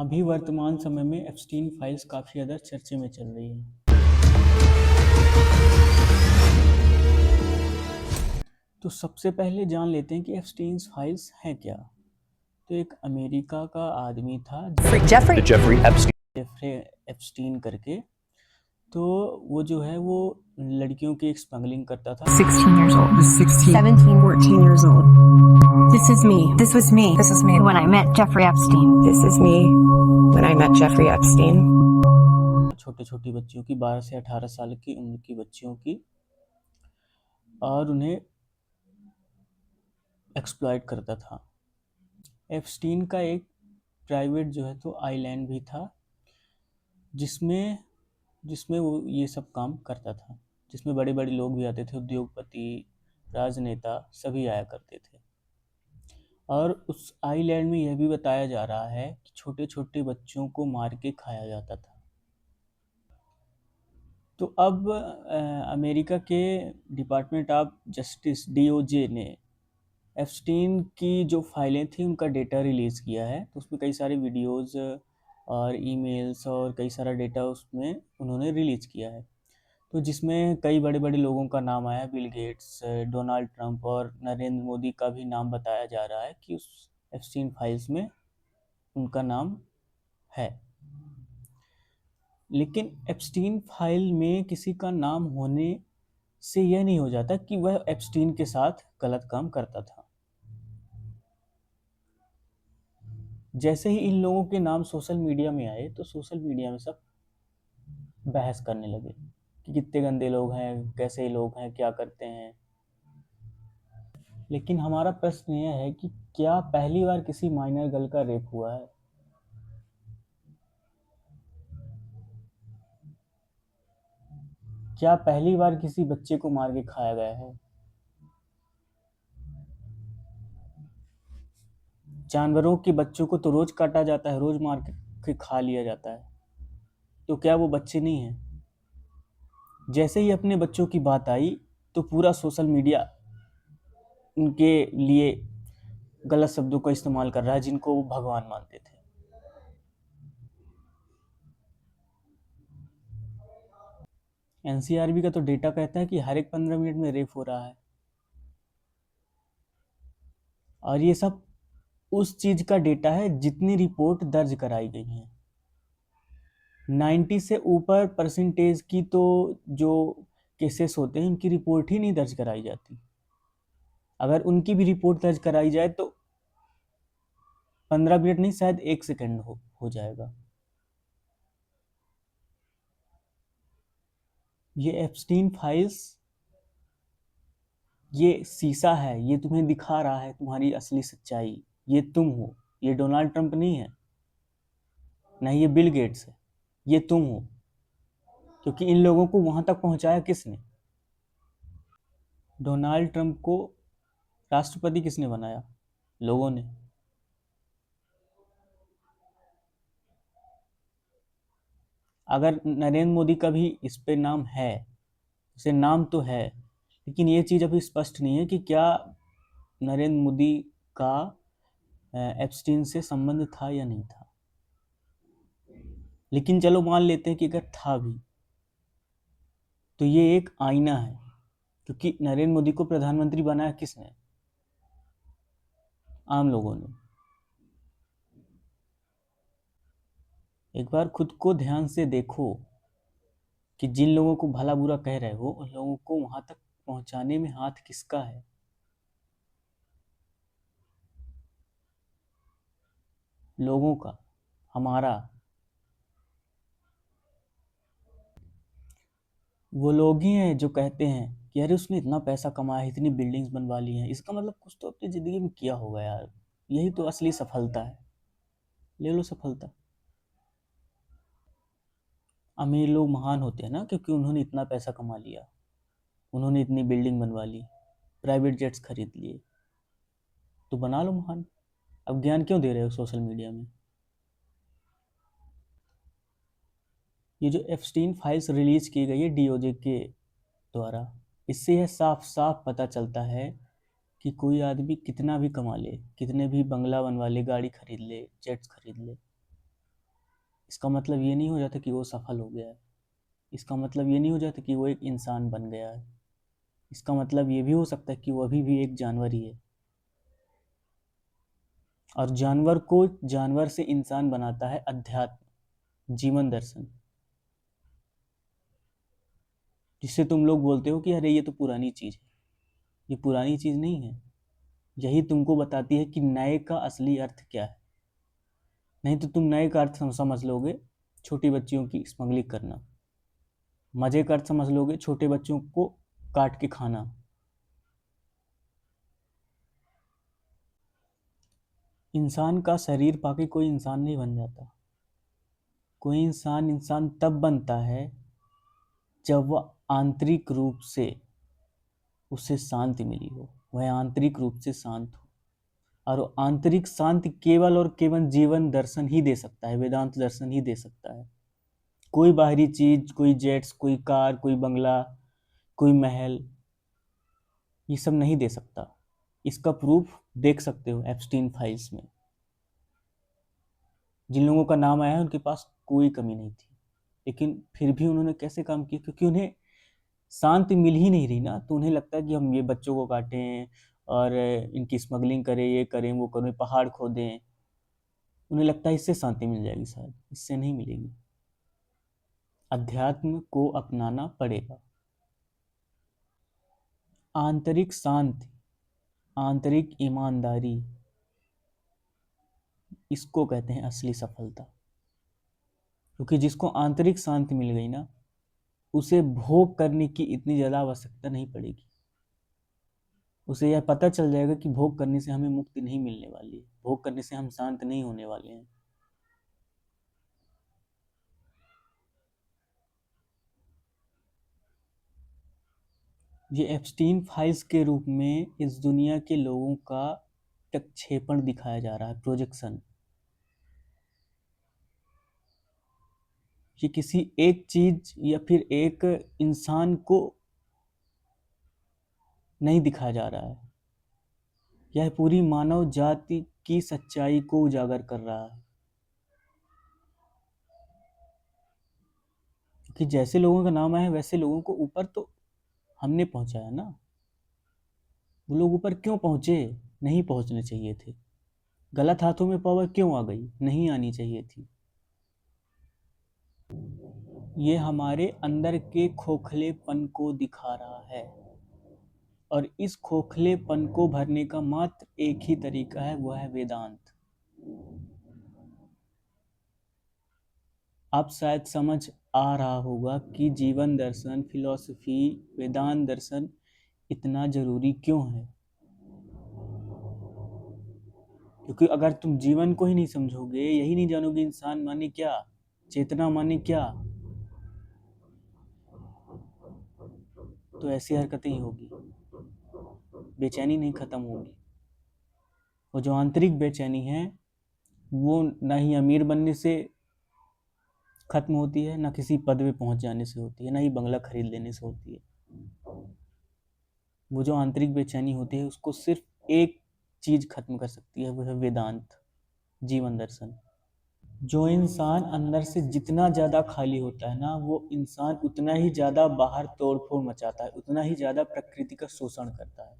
अभी वर्तमान समय में एप्स्टीन फाइल्स काफ़ी ज़्यादा चर्चे में चल रही है। तो सबसे पहले जान लेते हैं कि एप्स्टीन फाइल्स हैं क्या। तो एक अमेरिका का आदमी था जेफरी एप्स्टीन करके। तो वो जो है वो लड़कियों की स्मगलिंग करता था। 16 years old. 16. 17, 14 years old. This is me. This was me. This is me when I met Jeffrey Epstein. This is me when I met Jeffrey Epstein. छोटे छोटी बच्चियों की 12 से 18 साल की उम्र की बच्चियों की, और उन्हें एक्सप्लॉइट करता था। एप्स्टीन का एक प्राइवेट जो है तो आइलैंड भी था जिसमें जिसमें वो ये सब काम करता था, जिसमें बड़े बड़े लोग भी आते थे, उद्योगपति, राजनेता सभी आया करते थे। और उस आइलैंड में यह भी बताया जा रहा है कि छोटे छोटे बच्चों को मार के खाया जाता था। तो अब अमेरिका के डिपार्टमेंट ऑफ जस्टिस DOJ ने एप्स्टीन की जो फाइलें थी उनका डेटा रिलीज़ किया है। तो उसमें कई सारे वीडियोस और ईमेल्स और कई सारा डेटा उसमें उन्होंने रिलीज़ किया है। तो जिसमें कई बड़े बड़े लोगों का नाम आया, बिल गेट्स, डोनाल्ड ट्रंप और नरेंद्र मोदी का भी नाम बताया जा रहा है कि उस एप्स्टीन फाइल्स में उनका नाम है। लेकिन एप्स्टीन फाइल में किसी का नाम होने से यह नहीं हो जाता कि वह एप्स्टीन के साथ गलत काम करता था। जैसे ही इन लोगों के नाम सोशल मीडिया में आए तो सोशल मीडिया में सब बहस करने लगे कि कितने गंदे लोग हैं, कैसे लोग हैं, क्या करते हैं। लेकिन हमारा प्रश्न यह है कि क्या पहली बार किसी माइनर गर्ल का रेप हुआ है? क्या पहली बार किसी बच्चे को मार के खाया गया है? जानवरों के बच्चों को तो रोज काटा जाता है, रोज मार के खा लिया जाता है। तो क्या वो बच्चे नहीं हैं? जैसे ही अपने बच्चों की बात आई तो पूरा सोशल मीडिया उनके लिए गलत शब्दों का इस्तेमाल कर रहा है, जिनको वो भगवान मानते थे। NCRB का तो डेटा कहता है कि हर एक 15 मिनट में रेप हो रहा है। और ये सब उस चीज का डेटा है जितनी रिपोर्ट दर्ज कराई गई है। 90 से ऊपर परसेंटेज की तो जो केसेस होते हैं उनकी रिपोर्ट ही नहीं दर्ज कराई जाती। अगर उनकी भी रिपोर्ट दर्ज कराई जाए तो 15 मिनट नहीं, शायद 1 सेकंड हो जाएगा। ये एप्स्टीन फाइल्स ये शीशा है, ये तुम्हें दिखा रहा है तुम्हारी असली सच्चाई। ये तुम हो, ये डोनाल्ड ट्रंप नहीं है, नहीं ये बिल गेट्स है, ये तुम हो। क्योंकि इन लोगों को वहां तक पहुंचाया किसने? डोनाल्ड ट्रंप को राष्ट्रपति किसने बनाया? लोगों ने। अगर नरेंद्र मोदी का भी इस पे नाम है, उसे नाम तो है, लेकिन ये चीज़ अभी स्पष्ट नहीं है कि क्या नरेंद्र मोदी का एप्स्टीन से संबंध था या नहीं था। लेकिन चलो मान लेते हैं कि अगर था भी, तो ये एक आईना है, क्योंकि नरेंद्र मोदी को प्रधानमंत्री बनाया किसने? आम लोगों ने। एक बार खुद को ध्यान से देखो कि जिन लोगों को भला बुरा कह रहे हो उन लोगों को वहां तक पहुंचाने में हाथ किसका है? लोगों का, हमारा। वो लोग ही हैं जो कहते हैं कि अरे उसने इतना पैसा कमाया, इतनी बिल्डिंग्स बनवा ली हैं, इसका मतलब कुछ तो अपनी ज़िंदगी में किया होगा यार। यही तो असली सफलता है। ले लो सफलता। अमीर लोग महान होते हैं ना, क्योंकि उन्होंने इतना पैसा कमा लिया, उन्होंने इतनी बिल्डिंग बनवा ली, प्राइवेट जेट्स खरीद लिए। तो बना लो महान। अब ज्ञान क्यों दे रहे हो सोशल मीडिया में? ये जो एप्स्टीन फाइल्स रिलीज की गई है DOJ के द्वारा, इससे यह साफ साफ पता चलता है कि कोई आदमी कितना भी कमा ले, कितने भी बंगला बनवा ले, गाड़ी खरीद ले, जेट्स खरीद ले, इसका मतलब ये नहीं हो जाता कि वो सफल हो गया है। इसका मतलब ये नहीं हो जाता कि वो एक इंसान बन गया है। इसका मतलब ये भी हो सकता है कि वो अभी भी एक जानवर ही है, और जानवर को जानवर से इंसान बनाता है अध्यात्म, जीवन दर्शन, जिससे तुम लोग बोलते हो कि अरे ये तो पुरानी चीज़ है। ये पुरानी चीज़ नहीं है, यही तुमको बताती है कि नए का असली अर्थ क्या है। नहीं तो तुम नए का अर्थ समझ लोगे छोटी बच्चियों की स्मगलिंग करना, मजे का अर्थ समझ लोगे छोटे बच्चों को काट के खाना। इंसान का शरीर पाके कोई इंसान नहीं बन जाता। कोई इंसान इंसान तब बनता है जब वह आंतरिक रूप से उसे शांति मिली हो, वह आंतरिक रूप से शांत हो। और वो आंतरिक शांति केवल और केवल जीवन दर्शन ही दे सकता है, वेदांत दर्शन ही दे सकता है। कोई बाहरी चीज, कोई जेट्स, कोई कार, कोई बंगला, कोई महल, ये सब नहीं दे सकता। इसका प्रूफ देख सकते हो एप्स्टीन फाइल्स में। जिन लोगों का नाम आया है उनके पास कोई कमी नहीं थी, लेकिन फिर भी उन्होंने कैसे काम किया? क्योंकि उन्हें शांति मिल ही नहीं रही ना। तो उन्हें लगता है कि हम ये बच्चों को काटें और इनकी स्मगलिंग करें, ये करें, वो करें, पहाड़ खोदें। उन्हें लगता है इससे शांति मिल जाएगी, शायद इससे नहीं मिलेगी। अध्यात्म को अपनाना पड़ेगा। आंतरिक शांति, आंतरिक ईमानदारी, इसको कहते हैं असली सफलता। क्योंकि जिसको आंतरिक शांति मिल गई ना, उसे भोग करने की इतनी ज़्यादा आवश्यकता नहीं पड़ेगी। उसे यह पता चल जाएगा कि भोग करने से हमें मुक्ति नहीं मिलने वाली है, भोग करने से हम शांत नहीं होने वाले हैं। ये एप्स्टीन फाइल्स के रूप में इस दुनिया के लोगों का प्रक्षेपण दिखाया जा रहा है, प्रोजेक्शन। ये किसी एक चीज या फिर एक इंसान को नहीं दिखाया जा रहा है, यह पूरी मानव जाति की सच्चाई को उजागर कर रहा है। कि जैसे लोगों का नाम आया वैसे लोगों को ऊपर तो हमने पहुंचाया ना। वो लोग ऊपर क्यों पहुंचे? नहीं पहुंचने चाहिए थे। गलत हाथों में पावर क्यों आ गई? नहीं आनी चाहिए थी। ये हमारे अंदर के खोखलेपन को दिखा रहा है, और इस खोखलेपन को भरने का मात्र एक ही तरीका है, वह है वेदांत। अब शायद समझ आ रहा होगा कि जीवन दर्शन, फिलॉसफी, वेदांत दर्शन इतना जरूरी क्यों है। क्योंकि अगर तुम जीवन को ही नहीं समझोगे, यही नहीं जानोगे इंसान माने क्या, चेतना माने क्या, तो ऐसी हरकतें ही होगी, बेचैनी नहीं खत्म होगी। और जो आंतरिक बेचैनी है वो ना ही अमीर बनने से खत्म होती है, ना किसी पद पे पहुंच जाने से होती है, ना ही बंगला खरीद लेने से होती है। वो जो आंतरिक बेचैनी होती है उसको सिर्फ एक चीज खत्म कर सकती है, वो है वेदांत, जीवन दर्शन। जो इंसान अंदर से जितना ज्यादा खाली होता है ना, वो इंसान उतना ही ज्यादा बाहर तोड़ फोड़ मचाता है, उतना ही ज्यादा प्रकृति का शोषण करता है।